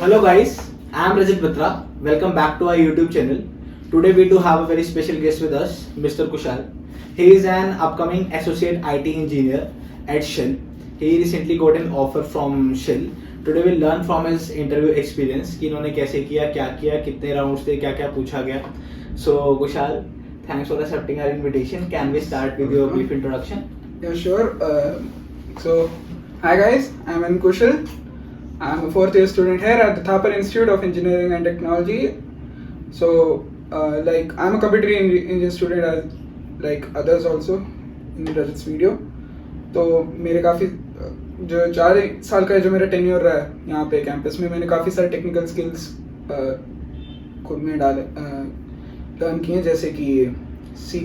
Hello guys, I am Rajat Batra. Welcome back to our YouTube channel. Today we do have a very special guest with us, Mr. Kushal. He is an upcoming associate IT engineer at Shell. He recently got an offer from Shell. Today we'll learn from his interview experience कि इन्होंने कैसे किया, क्या किया, कितने rounds थे, क्या क्या पूछा गया. So Kushal, thanks for accepting our invitation. Can we start with your brief introduction? Yeah, sure. Hi guys, I'm N. Kushal. I'm a fourth year student here at the Thapar Institute of Engineering and Technology. I'm a computer engineering student like others also in Rajat's video. तो मेरे काफ़ी जो 4 साल का जो मेरा tenure रहा है यहाँ पे कैंपस में, मैंने काफ़ी सारे टेक्निकल स्किल्स खुद में लर्न किए, जैसे कि C++,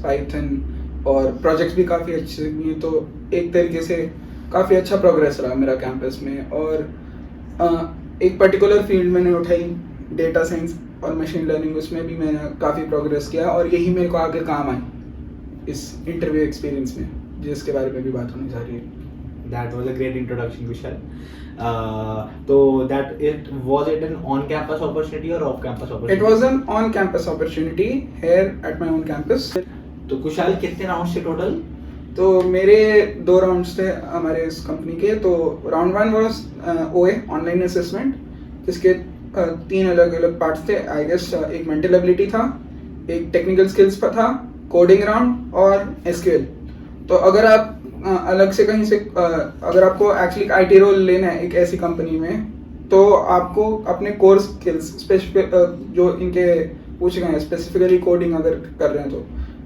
पाइथन और प्रोजेक्ट्स भी काफ़ी अच्छे हुए. तो एक तरीके से काफ़ी अच्छा प्रोग्रेस रहा मेरा कैंपस में. और एक पर्टिकुलर फील्ड मैंने उठाई, डेटा साइंस और मशीन लर्निंग, उसमें भी मैंने काफ़ी प्रोग्रेस किया और यही मेरे को आगे काम आई इस इंटरव्यू एक्सपीरियंस में, जिसके बारे में भी बात होने जा रही है. That was a great introduction, Kushal. So was it an on-campus opportunity or off-campus opportunity? It was an on-campus opportunity here at my own campus. तो कुशाल कितने राउंड्स थे टोटल? तो मेरे 2 राउंड्स थे हमारे इस कंपनी के. तो round 1 was OA online assessment, जिसके 3 अलग अलग पार्ट्स थे. आई गेस एक मेंटल एबिलिटी था, एक टेक्निकल स्किल्स था, कोडिंग राउंड और SQL. तो अगर आप अलग से कहीं से अगर आपको एक्चुअली IT रोल लेना है एक ऐसी कंपनी में, तो आपको अपने कोर स्किल्स स्पेसिफिक जो इनके पूछे गए हैं, स्पेसिफिकली कोडिंग अगर कर रहे हैं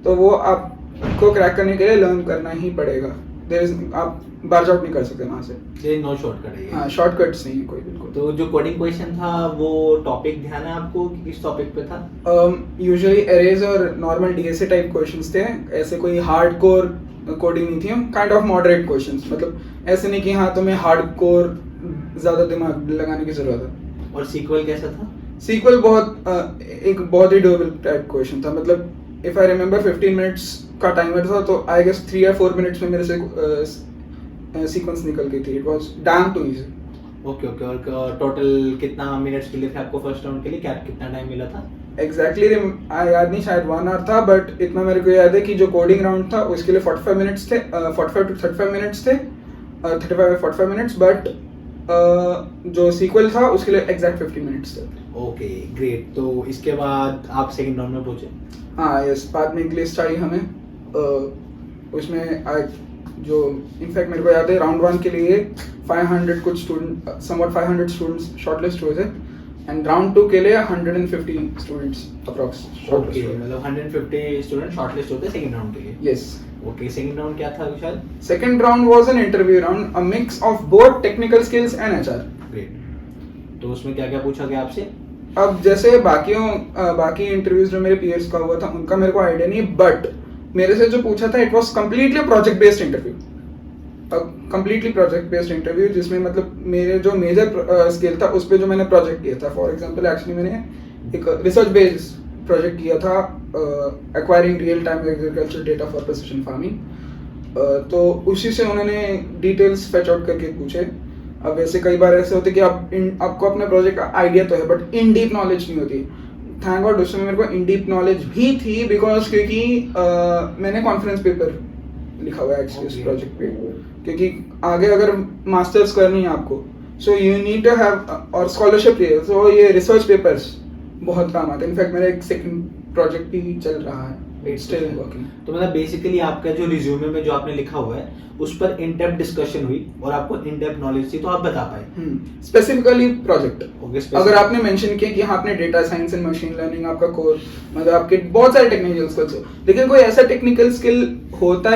तो वो आपको क्रैक करने के लिए लर्न करना ही पड़ेगा. आप बार्ज आउट नहीं कर सकते वहाँ से. नो शॉर्टकट है. हाँ, शॉर्टकट्स नहीं है कोई बिल्कुल. तो जो कोडिंग क्वेश्चन था वो टॉपिक ध्यान है आपको कि किस टॉपिक पे था? यूजुअली एरेज और नॉर्मल DSA टाइप क्वेश्चंस थे. ऐसे कोई हार्डकोर कोडिंग नहीं थी, काइंड ऑफ मॉडरेट क्वेश्चंस. मतलब ऐसे नहीं कि हाँ तुम्हें हार्डकोर ज़्यादा दिमाग लगाने की ज़रूरत है. और सीक्वल कैसा था? सीक्वल एक बहुत ही डोबल टाइप क्वेश्चन था. मतलब इफ आई रिमेंबर 15 मिनट्स का टाइमर था, तो आई गेस 3 या 4 मिनट्स में मेरे से सीक्वेंस निकल गई थी. It was damn too easy. Okay. और टोटल कितना मिनट्स मिले थे आपको फर्स्ट राउंड के लिए? कितना टाइम मिला था? एग्जैक्टली याद नहीं, शायद 1 आवर था, बट इतना मेरे को याद है कि जो कोडिंग राउंड था उसके लिए 45 मिनट्स थे, 45 to 35 मिनट्स थे, 35 45 मिनट्स. बट जो सीक्वल था उसके लिए एग्जैक्ट 50 मिनट्स थे. Okay, great. तो इसके बाद आप सेकंड राउंड में पहुंचे? हाँ, यस. बाद में एक लिस्ट आई हमें, उसमें जो इनफैक्ट मेरे को याद है राउंड 1 के लिए 500 कुछ स्टूडेंट, समवट 500 स्टूडेंट्स शॉर्टलिस्ट हुए थे, एंड राउंड 2 के लिए 150 स्टूडेंट्स अप्रॉक्स शॉर्टलिस्ट हुए. मतलब 150 स्टूडेंट शॉर्टलिस्ट होते सेकंड राउंड के लिए? यस. ओके. सेकंड राउंड क्या था Vishal? Second round was an interview round, a mix of both technical skills and HR. Great. तो उसमें क्या क्या पूछा गया आपसे? अब जैसे बाकी इंटरव्यूज जो मेरे पीयर्स का हुआ था उनका मेरे को आइडिया नहीं, बट मेरे से जो पूछा था it was completely project based interview. Completely project based interview, जिसमें मतलब मेरे जो मेजर स्किल था उस पर जो मैंने प्रोजेक्ट किया था. फॉर एग्जांपल एक्चुअली मैंने एक रिसर्च बेस्ड प्रोजेक्ट किया था, acquiring real time agriculture data for precision farming. तो उसी से उन्होंने डिटेल्स फेच आउट करके पूछे. अब वैसे कई बार ऐसे होते कि आपको अपने प्रोजेक्ट का आइडिया तो है, बट इन डीप नॉलेज नहीं होती. थैंक गॉड उसमें मेरे को इन डीप नॉलेज भी थी, बिकॉज क्योंकि मैंने कॉन्फ्रेंस पेपर लिखा हुआ है एक्चुअली इस प्रोजेक्ट पे. क्योंकि आगे अगर मास्टर्स करनी है आपको, so you need to have, और स्कॉलरशिप चाहिए, सो ये रिसर्च पेपर्स बहुत काम आते हैं. इनफैक्ट मेरा एक सेकंड प्रोजेक्ट भी चल रहा है, स्टिल वर्किंग. तो मतलब बेसिकली आपका जो रिज्यूमे में जो आपने लिखा हुआ है उस पर इन डेप्थ डिस्कशन हुई और आपको इन डेप्थ नॉलेज थी, तो आप बता पाए स्पेसिफिकली प्रोजेक्ट. अगर आपने मेंशन मेंशन किया कि हाँ आपने data science and machine learning आपका कोर, मतलब आपके बहुत सारे टेक्निकल स्किल्स हो, लेकिन कोई ऐसा टेक्निकल स्किल होता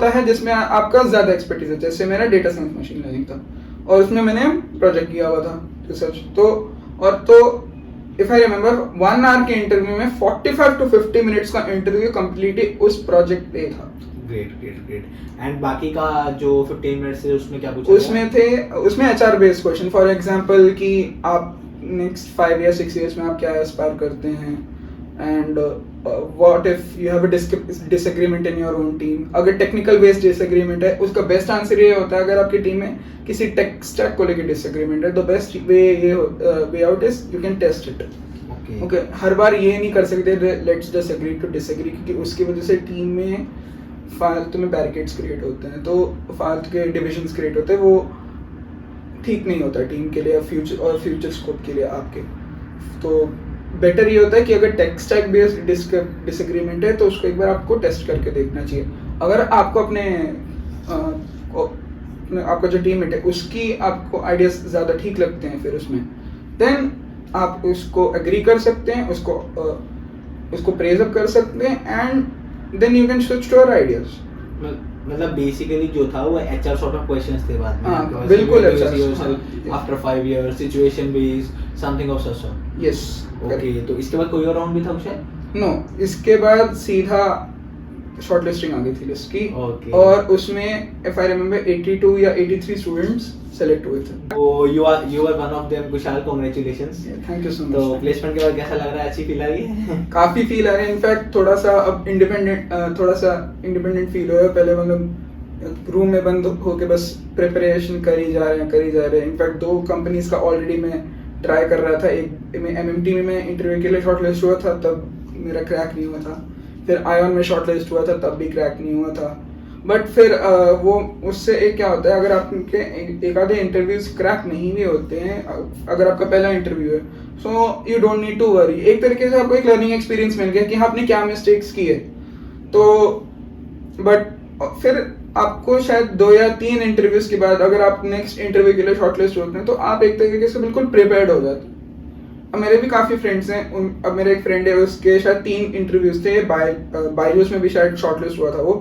है जिसमें आपका ज्यादा एक्सपर्टीज है. जैसे मेरा डेटा साइंस मशीन लर्निंग था और उसमें मैंने प्रोजेक्ट किया हुआ था, रिसर्च. तो इफ आई रिमेंबर 1 आवर के इंटरव्यू में 45 to 50 मिनट्स का इंटरव्यू कंप्लीटली उस प्रोजेक्ट पे था. ग्रेट. एंड बाकी का जो 15 मिनट्स थे उसमें क्या पूछा? उसमें HR based question. For example कि आप नेक्स्ट 5 या 6 इयर्स में आप क्या एस्पायर करते हैं, and what if you have a disagreement in your own team, अगर टेक्निकल बेस्ड डिसएग्रीमेंट है, उसका बेस्ट आंसर ये होता है, अगर आपकी टीम में किसी टेक स्टैक को लेकर डिसएग्रीमेंट है, the best way out is you can test it. Okay, हर बार ये नहीं कर सकते let's just agree to disagree, क्योंकि उसकी वजह से टीम में फालतू में बैरिकेड्स क्रिएट होते हैं, तो फालतू के डिविजन्स क्रिएट होते हैं, वो ठीक नहीं होता टीम के लिए फ्यूचर स्कोप के लिए आपके। तो बेटर ये होता है कि अगर टेक स्टैक बेस्ड डिसएग्रीमेंट है तो उसको एक बार आपको टेस्ट करके देखना चाहिए। अगर आपको आपका जो टीममेट है उसकी आपको आइडियाज ज़्यादा ठीक लगते हैं, फिर उसमें देन आप उसको एग्री कर सकते हैं, उसको प्रेज अप कर सकते हैं, and then you can switch to your ideas. मतलब बेसिकली जो था वो एचआर सॉर्ट ऑफ क्वेश्चंस थे बाद में। हाँ, बिल्कुल after 5 years situation based something of such sort. Yes, okay, तो इसके बाद कोई और राउंड भी था शायद? नो, इसके बाद सीधा शॉर्टलिस्टिंग आ गई थी लिस्ट की। Okay. और उसमें इफ आई रिमेंबर 82 या 83 स्टूडेंट्स सेलेक्ट हुए थे। तो you are one of them Kushal, congratulations. Thank you so much. तो प्लेसमेंट के बाद कैसा लग रहा है? अच्छी फील आ रही है? काफी फील आ रहा है, इनफैक्ट थोड़ा सा अब इंडिपेंडेंट फील हो रहा है। पहले मतलब रूम में बंद होके बस प्रिपरेशन करी जा रहे हैं। इनफैक्ट 2 कंपनीज का ऑलरेडी मैं ट्राई कर रहा था। एक में एमएमटी में मैं इंटरव्यू के लिए शॉर्टलिस्ट हुआ था, तब मेरा क्रैक नहीं हुआ था। फिर आयन में शॉर्टलिस्ट हुआ था, तब भी क्रैक नहीं हुआ था। बट फिर वो उससे एक क्या होता है, अगर आपके एक आधे इंटरव्यूज क्रैक नहीं भी होते हैं, अगर आपका पहला इंटरव्यू है, so you don't need to worry. एक तरीके से आपको एक लर्निंग एक्सपीरियंस मिल गया कि हाँ आपने क्या मिस्टेक्स किए। तो बट फिर आपको शायद 2 या 3 इंटरव्यूज के बाद अगर आप नेक्स्ट इंटरव्यू के लिए शॉर्टलिस्ट होते हैं, तो आप एक तरीके से बिल्कुल प्रिपेयर्ड हो जाते हैं। अब मेरे भी काफ़ी फ्रेंड्स हैं, अब मेरा एक फ्रेंड है, उसके शायद 3 इंटरव्यूज थे। बायोस में भी शायद शॉर्टलिस्ट हुआ था वो,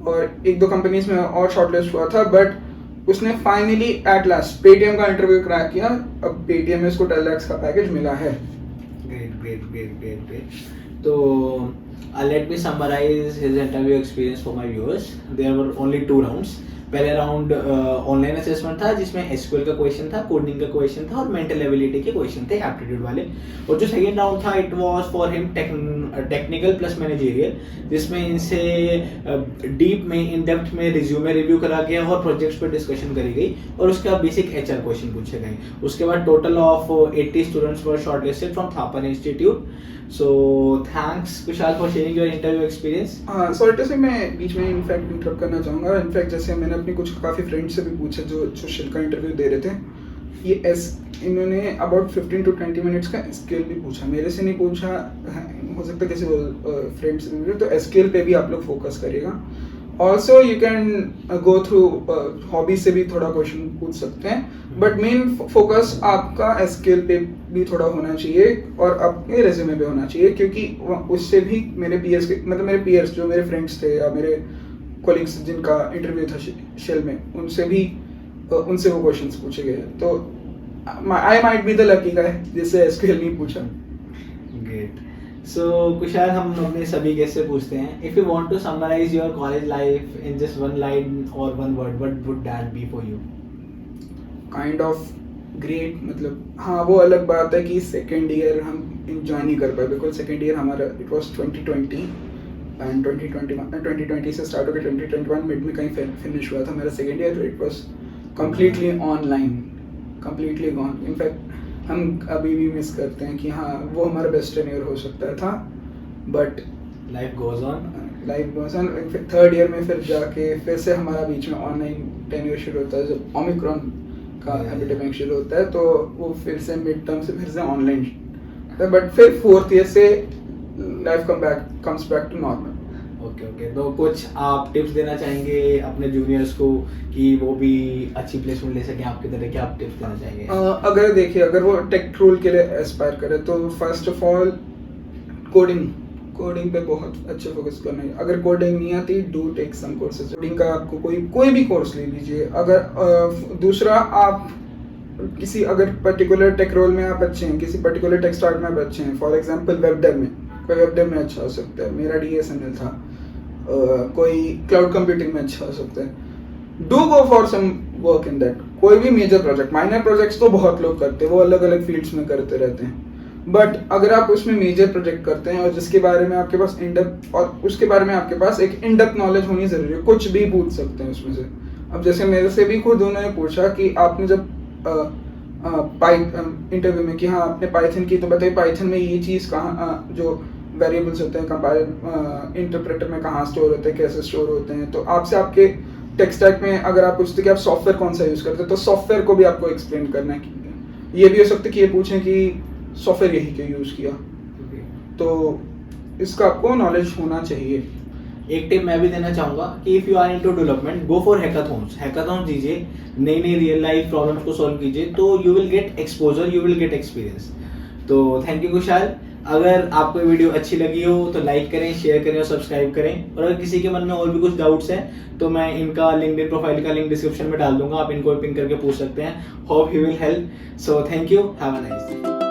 और 1-2 कंपनीज में और शॉर्टलिस्ट हुआ था। बट उसने फाइनली एट लास्ट पेटीएम का इंटरव्यू क्रैक किया। अब पेटीएम में उसको 10 लाख का पैकेज मिला है। Great. So let me summarize his interview experience for my viewers. There were only 2 rounds. पहले राउंड ऑनलाइन असेसमेंट था जिसमें एसक्यूएल का क्वेश्चन था, कोडिंग का क्वेश्चन था और मेंटल एबिलिटी के क्वेश्चन थे एप्टीट्यूड वाले। और जो सेकंड राउंड था it was for him technical plus managerial, जिसमें इनसे डीप में इन डेप्थ में रिज्यूमे रिव्यू करा गया और प्रोजेक्ट्स पर डिस्कशन करी गई और उसके बाद बेसिक एचआर क्वेश्चन पूछे गए। उसके बाद total of 80 students were shortlisted from Thapar institute. So thanks Kushal for sharing your interview experience. हाँ, सॉरी से मैं बीच में इनफैक्ट इंटरप्ट करना चाहूँगा। इनफैक्ट जैसे मैंने अपनी कुछ काफ़ी फ्रेंड्स से भी पूछा जो सोशल का इंटरव्यू दे रहे थे, ये इन्होंने अबाउट 15 to 20 मिनट्स का एसक्यूएल भी पूछा, मेरे से नहीं पूछा। हो सकता है किसी फ्रेंड से भी, तो एसक्यूएल पे भी आप लोग फोकस करिएगा। Also you can go through hobby से भी थोड़ा क्वेश्चन पूछ सकते हैं, बट मेन फोकस आपका एसक्यूएल पे भी थोड़ा होना चाहिए और अपने रेज्यूमे पे होना चाहिए, क्योंकि उससे भी मेरे पीयर्स जो मेरे फ्रेंड्स थे या मेरे कोलिग्स जिनका इंटरव्यू था शेल में, उनसे वो क्वेश्चंस पूछे गए। तो I might be the lucky guy जिससे एसक्यूएल नहीं पूछा। ग्रेट। सो कुशाल, हम अपने सभी गेस्ट से पूछते हैं, if you want to summarise your college life in just 1 line और 1 word, what would that be for you? Kind of great. मतलब हाँ, वो अलग बात है कि सेकेंड ईयर हम इंजॉय नहीं कर पाए, बिकॉज सेकेंड ईयर हमारा इट वाज 2020 एंड 2020 से स्टार्ट होकर 2021 मिड में कहीं फिनिश हुआ था मेरा सेकेंड ईयर। तो it was completely online, completely gone. In fact हम अभी भी मिस करते हैं कि हाँ वो हमारा बेस्ट ईयर हो सकता था, but life goes on. In fact third year में फिर जाके फिर से हमारा बीच में ऑनलाइन टेन्योर शुरू होता है, जब ओमिक्रॉन का एपिडेमिक शुरू होता है, तो वो फिर से मिड टर्म से फिर से ऑनलाइन, बट फिर 4th ईयर से life comes back to normal. Okay, तो कुछ आप टिप्स देना चाहेंगे अपने जूनियर्स को कि वो भी अच्छी प्लेसमेंट ले सकें आपकी तरह? क्या आप टिप्स देना चाहेंगे? अगर वो टेक रोल के लिए एस्पायर करे तो फर्स्ट ऑफ ऑल कोडिंग पे बहुत अच्छे फोकस करना है। अगर कोडिंग नहीं आती, do take some courses. Coding का आपको कोई भी कोर्स ले लीजिए। अगर दूसरा, आप किसी अगर पर्टिकुलर टेक रोल में आप अच्छे हैं, किसी पर्टिकुलर टेक स्टार्ट में आप अच्छे हैं, फॉर एग्जांपल वेब डेव में अच्छा हो सकता है, मेरा DSML था। कोई क्लाउड कंप्यूटिंग में अच्छा हो सकता है। Do go for some work in that. कोई भी मेजर प्रोजेक्ट, माइनर प्रोजेक्ट्स तो बहुत लोग करते हैं, वो अलग अलग फील्ड्स में करते रहते हैं। बट अगर आप उसमें मेजर प्रोजेक्ट करते हैं और जिसके बारे में आपके पास इनडेप्थ और उसके बारे में आपके पास एक इनडेप्थ नॉलेज होनी ज़रूरी है, कुछ भी पूछ सकते हैं उसमें से। अब जैसे मेरे से भी खुद उन्होंने पूछा कि आपने जब इंटरव्यू में कि हाँ आपने पाइथन की, तो बताइए पाइथन में ये चीज़ कहाँ, जो वेरिएबल्स होते हैं कंपाइलर इंटरप्रेटर में कहाँ स्टोर होते हैं, कैसे स्टोर होते हैं। तो आपसे आपके टेक स्टैक में अगर आप पूछते कि आप सॉफ्टवेयर कौन सा यूज़ करते हैं, तो सॉफ्टवेयर को भी आपको एक्सप्लेन करना है कि ये भी हो सकता है कि ये पूछें कि सॉफ्टवेयर यही क्यों यूज़ किया। तो इसका आपको नॉलेज होना चाहिए। एक टिप मैं भी देना चाहूंगा कि if you are into development, go for hackathons दीजिए, नई नई रियल लाइफ प्रॉब्लम्स को सॉल्व कीजिए, तो you will get exposure, you will get experience. तो थैंक यू कुशाल। अगर आपको ये वीडियो अच्छी लगी हो तो लाइक करें, शेयर करें और सब्सक्राइब करें। और अगर किसी के मन में और भी कुछ डाउट्स हैं तो मैं इनका लिंक्डइन प्रोफाइल का लिंक डिस्क्रिप्शन में डाल दूंगा, आप इनको पिन करके पूछ सकते हैं। Hope he will help. So thank you, have a nice day.